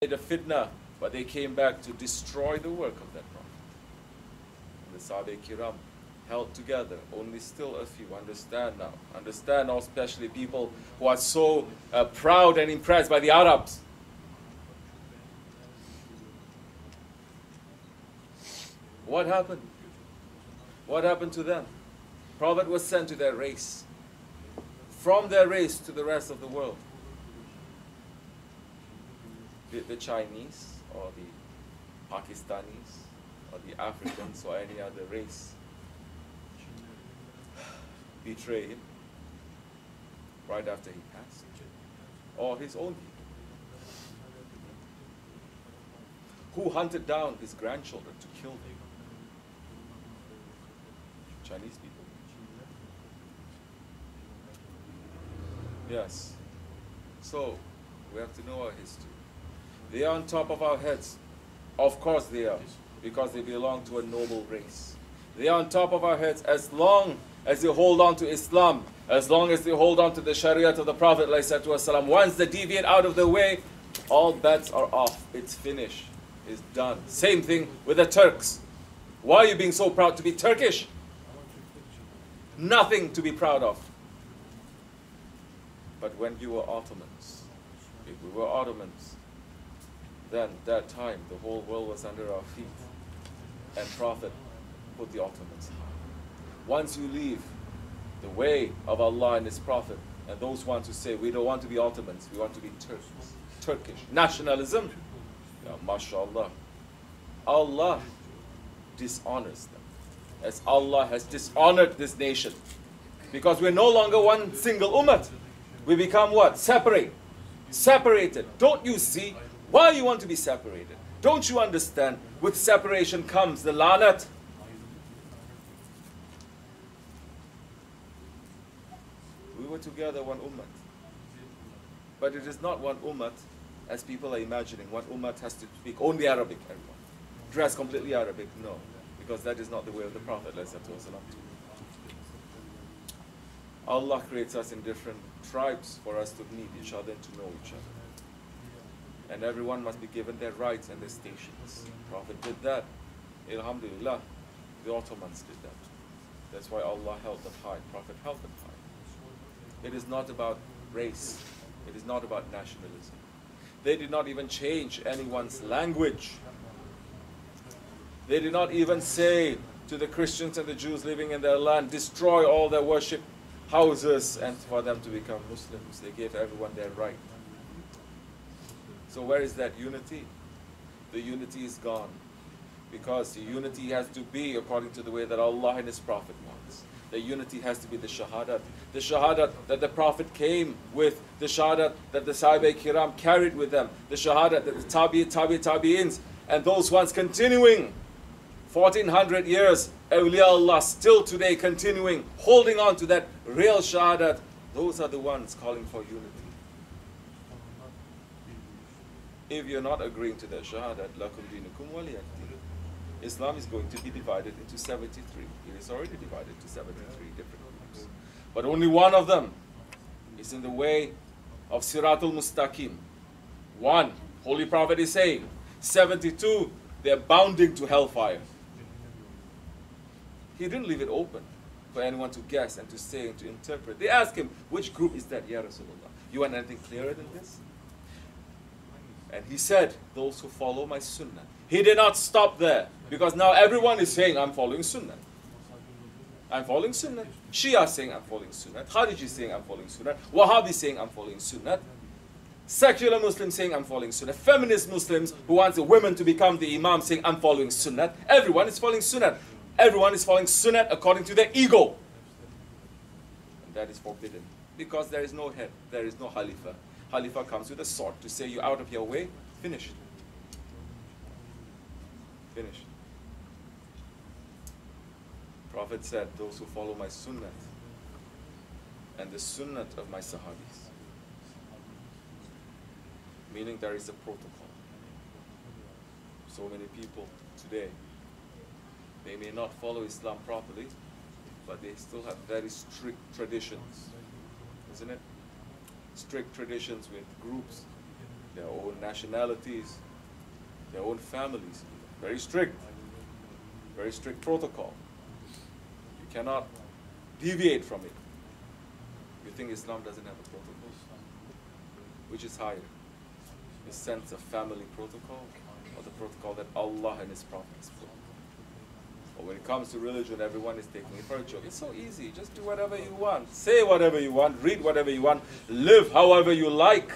made a fitna, but they came back to destroy the work of that Prophet. And the Sahaba Kiram held together, only still a few. Understand now. Understand now, especially people who are so proud and impressed by the Arabs. What happened? What happened to them? Prophet was sent to their race. From their race to the rest of the world. Did the Chinese or the Pakistanis or the Africans or any other race betray him right after he passed? Or his own people? Who hunted down his grandchildren to kill them? Chinese people. Yes. So, we have to know our history. They are on top of our heads. Of course they are, because they belong to a noble race. They are on top of our heads as long as they hold on to Islam, as long as they hold on to the Shariat of the Prophet ﷺ. Once they deviate out of the way, all bets are off. It's finished. It's done. Same thing with the Turks. Why are you being so proud to be Turkish? Nothing to be proud of. But when you were Ottomans, if we were Ottomans, then that time the whole world was under our feet. And Prophet put the Ottomans high. Once you leave the way of Allah and His Prophet, and those ones who say we don't want to be Ottomans, we want to be Turks, Turkish nationalism, yeah, mashallah, Allah dishonors them, as Allah has dishonored this nation. Because we're no longer one single ummah. We become what? Separated. Don't you see? Why you want to be separated? Don't you understand? With separation comes the lanat. We were together one ummah. But it is not one ummah as people are imagining. One ummah has to speak only Arabic, everyone. Dress completely Arabic. No. Because that is not the way of the Prophet. Allah creates us in different tribes for us to meet each other and to know each other. And everyone must be given their rights and their stations. Prophet did that. Alhamdulillah, the Ottomans did that. That's why Allah held them high. Prophet held them high. It is not about race. It is not about nationalism. They did not even change anyone's language. They did not even say to the Christians and the Jews living in their land, destroy all their worship houses and for them to become Muslims. They gave everyone their right. So where is that unity? The unity is gone. Because the unity has to be according to the way that Allah and His Prophet wants. The unity has to be the shahadat. The shahadat that the Prophet came with. The shahadat that the Sahaba Kiram carried with them. The shahadat that the tabi'ins and those ones continuing 1400 years, Awliya Allah still today continuing, holding on to that real shahadat. Those are the ones calling for unity. If you're not agreeing to that shahadat, lakum dinukum waliyad din. Islam is going to be divided into 73. It is already divided into 73 different groups. But only one of them is in the way of Siratul Mustaqim. One, Holy Prophet is saying. 72, they're bounding to hellfire. He didn't leave it open for anyone to guess and to say and to interpret. They asked him, which group is that, Ya Rasulullah? You want anything clearer than this? And he said, those who follow my sunnah. He did not stop there, because now everyone is saying, I'm following sunnah. I'm following sunnah. Shia saying, I'm following sunnah. Khariji saying, I'm following sunnah. Wahhabi saying, I'm following sunnah. Secular Muslims saying, I'm following sunnah. Feminist Muslims who want the women to become the imam saying, I'm following sunnah. Everyone is following sunnah. Everyone is following sunnah according to their ego. And that is forbidden. Because there is no head. There is no Khalifa. Khalifa comes with a sword to say, you're out of your way. Finished. Finished. Prophet said, those who follow my sunnah and the sunnah of my sahabis. Meaning there is a protocol. So many people today, they may not follow Islam properly, but they still have very strict traditions, isn't it? Strict traditions with groups their own nationalities, their own families. Very strict protocol. You cannot deviate from it. You think Islam doesn't have a protocol? Which is higher? The sense of family protocol, or the protocol that Allah and His Prophet put? But when it comes to religion, everyone is taking it for a joke. It's so easy. Just do whatever you want. Say whatever you want. Read whatever you want. Live however you like.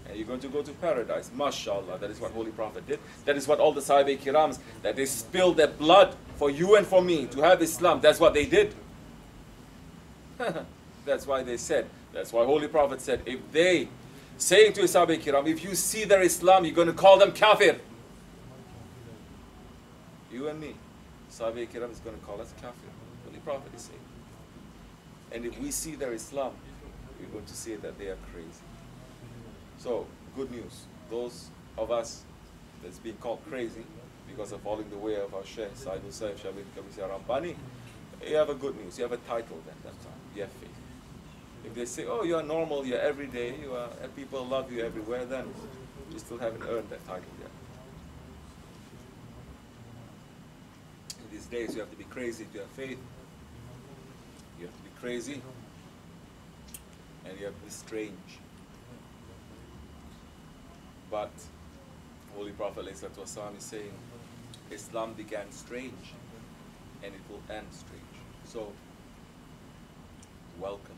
And you're going to go to paradise. MashaAllah. That is what Holy Prophet did. That is what all the Sahaba Kirams, that they spilled their blood for you and for me to have Islam. That's what they did. That's why they said. That's why Holy Prophet said, if they, saying to Sahaba Kiram, if you see their Islam, you're going to call them kafir. You and me. Sahaba Kiram is going to call us kafir. Holy Prophet is saying. And if we see their Islam, we're going to say that they are crazy. So, good news. Those of us that's being called crazy because of following the way of our Shaykh, Sayyid Hussain, Shabir Kabisi Rambani, you have a good news. You have a title then that time. You have faith. If they say, oh, you're normal, you're everyday, you are, and people love you everywhere, then you still haven't earned that title yet. In these days, you have to be crazy to have faith. You have to be crazy, and you have to be strange. But Holy Prophet ﷺ is saying, Islam began strange, and it will end strange. So, welcome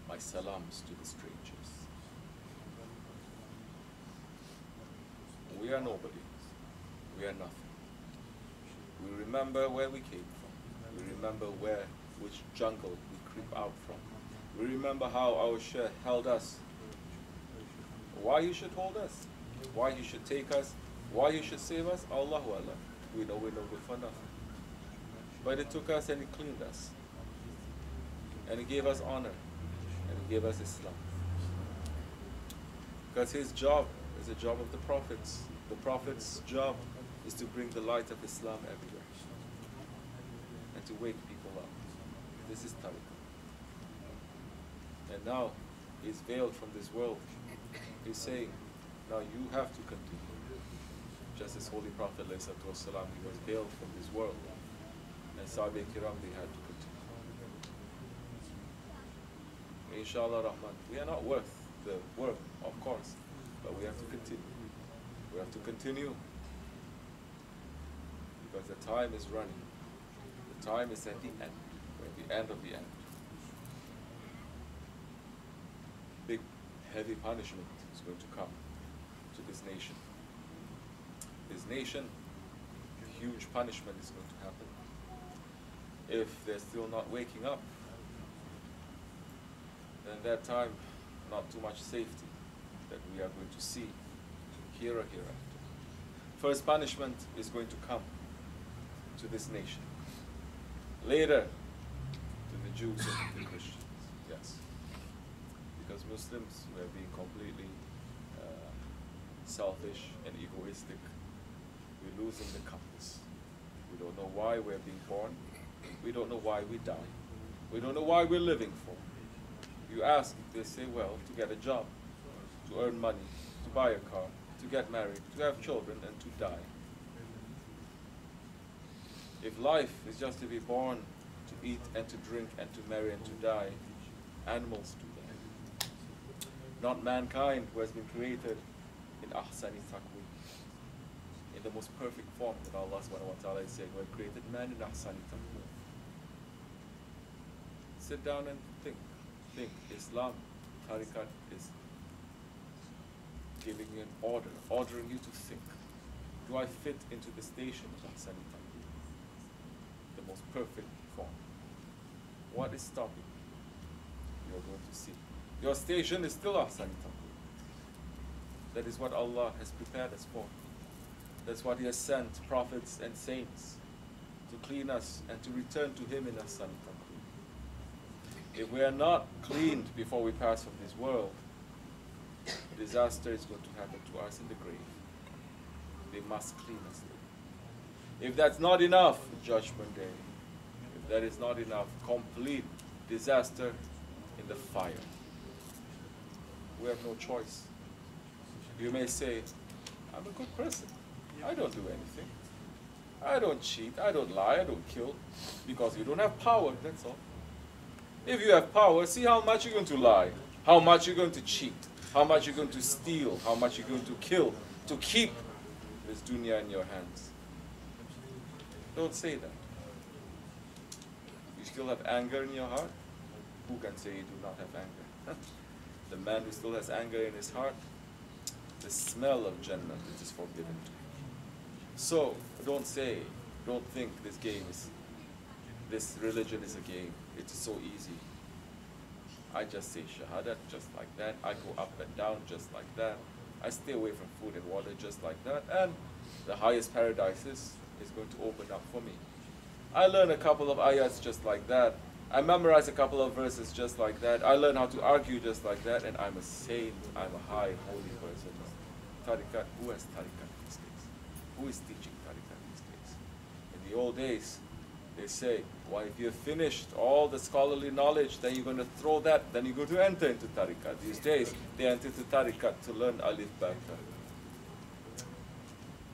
my salams to the strangers. We are nobody. We are nothing. We remember where we came from. We remember which jungle we creep out from. We remember how our Shaykh held us. Why He should hold us, why He should take us, why He should save us, Allahu Allah. We know we're no good for nothing. But He took us and He cleaned us. And He gave us honor. And He gave us Islam. Because His job is the job of the prophets. The prophet's job is to bring the light of Islam everywhere. And to wake people up. This is tariqah. And now He's veiled from this world. He's saying, now you have to continue. Just as Holy Prophet ﷺ, he was veiled from this world. And Sahaba Kiram, they had to continue. Inshallah Rahman, we are not worth the work, of course, but we have to continue. We have to continue. Because the time is running. The time is at the end. We're at the end of the end. Big, heavy punishment is going to come to this nation. This nation, huge punishment is going to happen if they're still not waking up. Then that time, not too much safety that we are going to see here or hereafter. First punishment is going to come to this nation. Later, to the Jews and the Christians. Yes. Because Muslims were being completely selfish and egoistic. We're losing the compass. We don't know why we're being born. We don't know why we die. We don't know why we're living for. You ask, they say, well, to get a job, to earn money, to buy a car, to get married, to have children, and to die. If life is just to be born, to eat and to drink and to marry and to die, animals do that. Not mankind who has been created in ahsani taqweem, in the most perfect form that Allah subhanahu wa ta'ala is saying, we have created man in ahsani taqweem. Sit down and think. Think. Islam, tariqat is giving you an order, ordering you to think. Do I fit into the station of ahsani taqweem? The most perfect form. What is stopping you? You're going to see. Your station is still ahsani taqweem. That is what Allah has prepared us for. That's what He has sent prophets and saints to clean us and to return to Him in ahsani taqweem. If we are not cleaned before we pass from this world, disaster is going to happen to us in the grave. They must clean us there. If that's not enough, Judgment Day. If that is not enough, complete disaster in the fire. We have no choice. You may say, I'm a good person. I don't do anything. I don't cheat, I don't lie, I don't kill. Because you don't have power, that's all. If you have power, see how much you're going to lie, how much you're going to cheat, how much you're going to steal, how much you're going to kill to keep this dunya in your hands. Don't say that. You still have anger in your heart? Who can say you do not have anger? The man who still has anger in his heart, the smell of Jannah is forbidden to him. So, don't think this religion is a game. It's so easy. I just say Shahadat just like that. I go up and down just like that. I stay away from food and water just like that. And the highest paradises is going to open up for me. I learn a couple of ayats just like that. I memorize a couple of verses just like that. I learn how to argue just like that. And I'm a saint. I'm a high, holy person. Tariqat, who has Tariqat these days? Who is teaching Tariqat these days? In the old days, they say, well, if you've finished all the scholarly knowledge, then you're going to throw that, then you're going to enter into Tariqat. These days, they enter into Tariqat to learn Alif Ba Ta.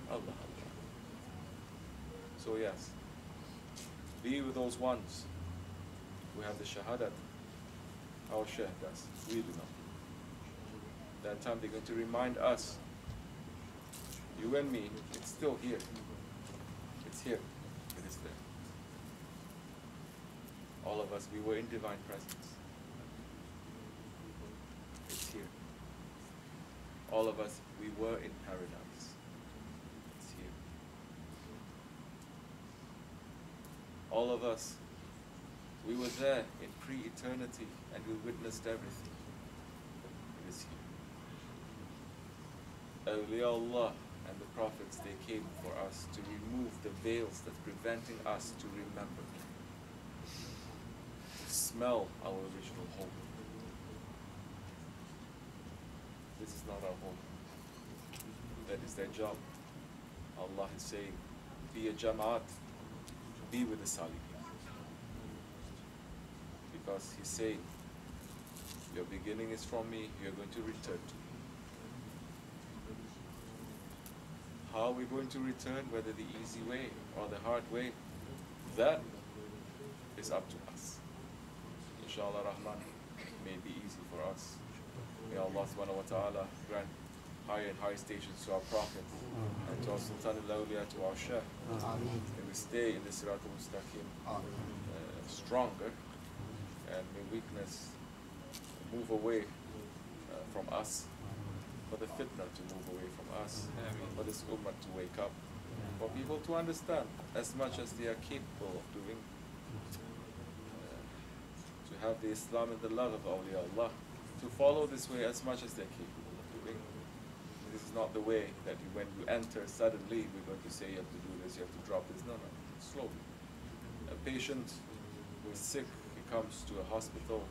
Allah, Allah. So yes, be with those ones who have the Shahadat. Our Shaykh does. We do not. That time they're going to remind us, you and me, it's still here. It's here. It is there. All of us, we were in divine presence. It's here. All of us, we were in paradise. It's here. All of us, we were there in pre-eternity and we witnessed everything. It is here. Awliya Allah and the prophets, they came for us to remove the veils that's preventing us to remember, to smell our original home. This is not our home. That is their job. Allah is saying, be a Jama'at, be with the Salihin. Because He's saying, your beginning is from me, you're going to return to me. How are we going to return, whether the easy way or the hard way? That is up to us. Inshallah Rahman, may be easy for us. May Allah subhanahu wa ta'ala grant higher and higher stations to our Prophet and to our Sultan al-Awliya, to our Shaykh. May we stay in the Sirat al-Mustaqim stronger, and may weakness move away from us, for the fitna to move away from us, for this ummah to wake up, for people to understand as much as they are capable of doing, to have the Islam and the love of Awliya Allah, to follow this way as much as they're capable of doing. This is not the way that when you enter suddenly, we're going to say you have to do this, you have to drop this. No, no, slowly. A patient who is sick, he comes to a hospital,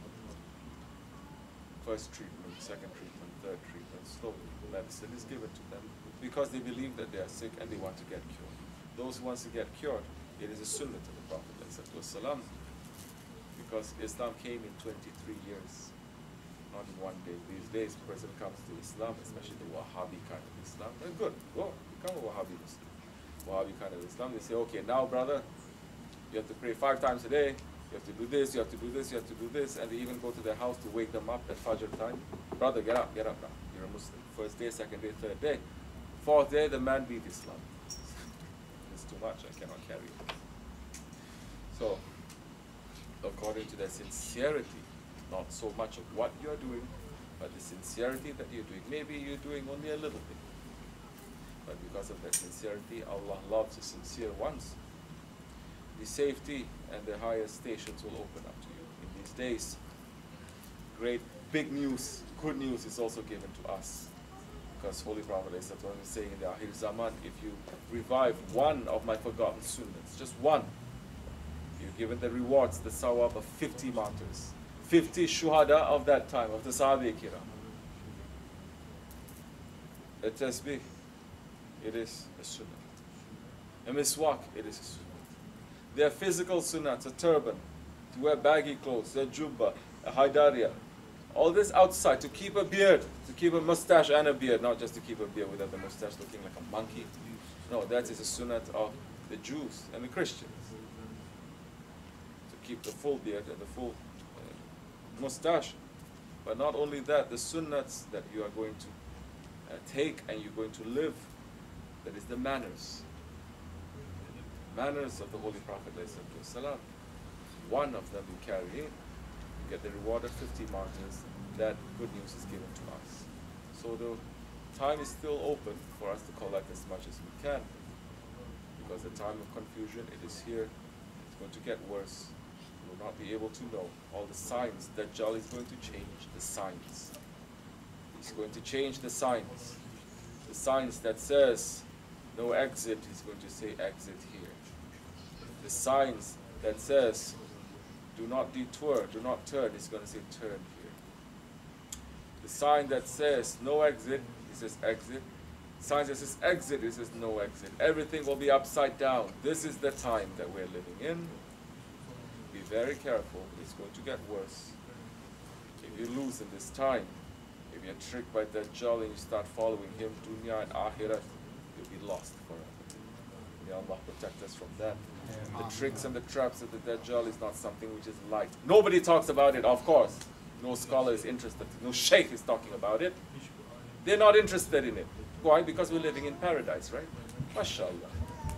first treatment, second treatment, third treatment, slowly medicine is given to them because they believe that they are sick and they want to get cured. Those who want to get cured, it is a sunnah to the Prophet ﷺ, because Islam came in 23 years, not in one day. These days, a person comes to Islam, especially the Wahhabi kind of Islam, they're good, go, become a Wahhabi Muslim. Wahhabi kind of Islam, they say, okay, now brother, you have to pray 5 times a day, you have to do this, you have to do this, you have to do this, and they even go to their house to wake them up at Fajr time. Brother, get up now. You're a Muslim. First day, second day, third day. 4th day, the man leaves Islam. It's too much, I cannot carry it. So, according to their sincerity, not so much of what you're doing, but the sincerity that you're doing. Maybe you're doing only a little bit. But because of that sincerity, Allah loves the sincere ones. The safety and the highest stations will open up to you. In these days, great big news, good news is also given to us. Because Holy Prophet is saying in the Akhir Zaman, if you revive one of my forgotten sunnahs, just one, you're given the rewards, the sawab of 50 martyrs, 50 shuhada of that time, of the Sahabi Kiram. A tasbih, it is a sunnah. A miswak, it is a sunnah. Their physical sunnahs, a turban, to wear baggy clothes, a jubba, a haidariya, All this outside, to keep a beard, to keep a mustache and a beard, not just to keep a beard without the mustache looking like a monkey. No, that is a sunnah of the Jews and the Christians. To keep the full beard and the full mustache. But not only that, the sunnahs that you are going to take and you're going to live, that is the manners. Manners of the Holy Prophet ﷺ. One of them you carry in, you get the reward of 50 martyrs. That good news is given to us. So the time is still open for us to collect as much as we can, because the time of confusion, it is here. It's going to get worse. We will not be able to know all the signs. Dajjal is going to change the signs. He's going to change the signs. The signs that says no exit, he's going to say exit here. The signs that says do not detour, do not turn, he's going to say turn here. The sign that says no exit, he says exit. The sign that says exit, he says no exit. Everything will be upside down. This is the time that we're living in. Be very careful, it's going to get worse. If you lose in this time, if you're tricked by Dajjal and you start following him, dunya and akhirat, you'll be lost forever. May Allah protect us from that. The tricks and the traps of the Dajjal is not something which is light. Nobody talks about it, of course. No scholar is interested. No sheikh is talking about it. They're not interested in it. Why? Because we're living in paradise, right? MashaAllah.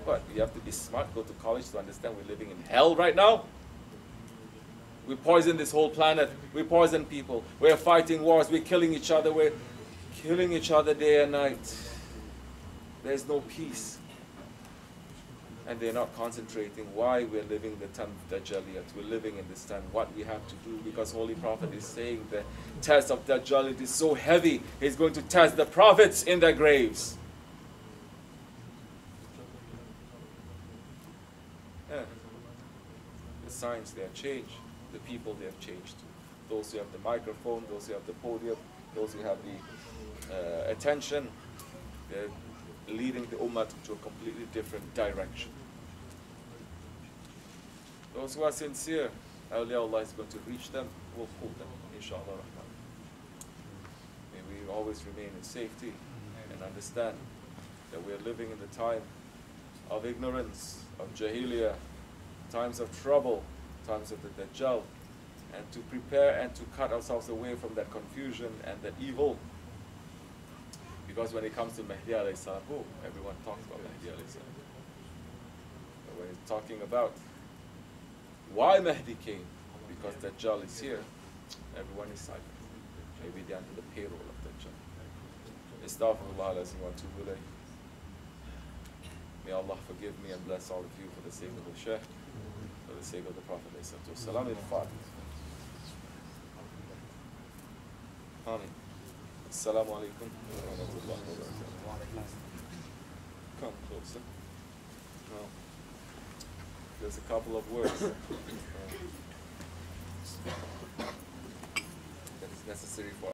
But you have to be smart, go to college to understand we're living in hell right now. We poison this whole planet. We poison people. We're fighting wars. We're killing each other. We're killing each other day and night. There's no peace. And they're not concentrating why we're living the time of Dajjaliyat. We're living in this time, what we have to do, because Holy Prophet is saying the test of Dajjal is so heavy, he's going to test the prophets in their graves. Yeah. The signs, they have changed. The people, they have changed. Those who have the microphone, those who have the podium, those who have the attention, they're leading the ummah to a completely different direction. Those who are sincere, Awliya Allah is going to reach them, will pull them, inshallah rahman. May we always remain in safety and understand that we are living in the time of ignorance, of jahiliyyah, times of trouble, times of the Dajjal, and to prepare and to cut ourselves away from that confusion and that evil. Because when it comes to Mahdi alayhi salam, everyone talks about Mahdi alayhi salam. But when it's talking about why Mahdi came, because Dajjal is here, everyone is silent. Maybe they're under the payroll of Dajjal. Astaghfirullah lazim wa atubu ilayh. May Allah forgive me and bless all of you for the sake of the Shaykh, for the sake of the Prophet alayhi salatu wasalam. Amin. Assalamu alaikum wa rahmatullahi wa barakatuh. Come closer. Now, there's a couple of words that is necessary for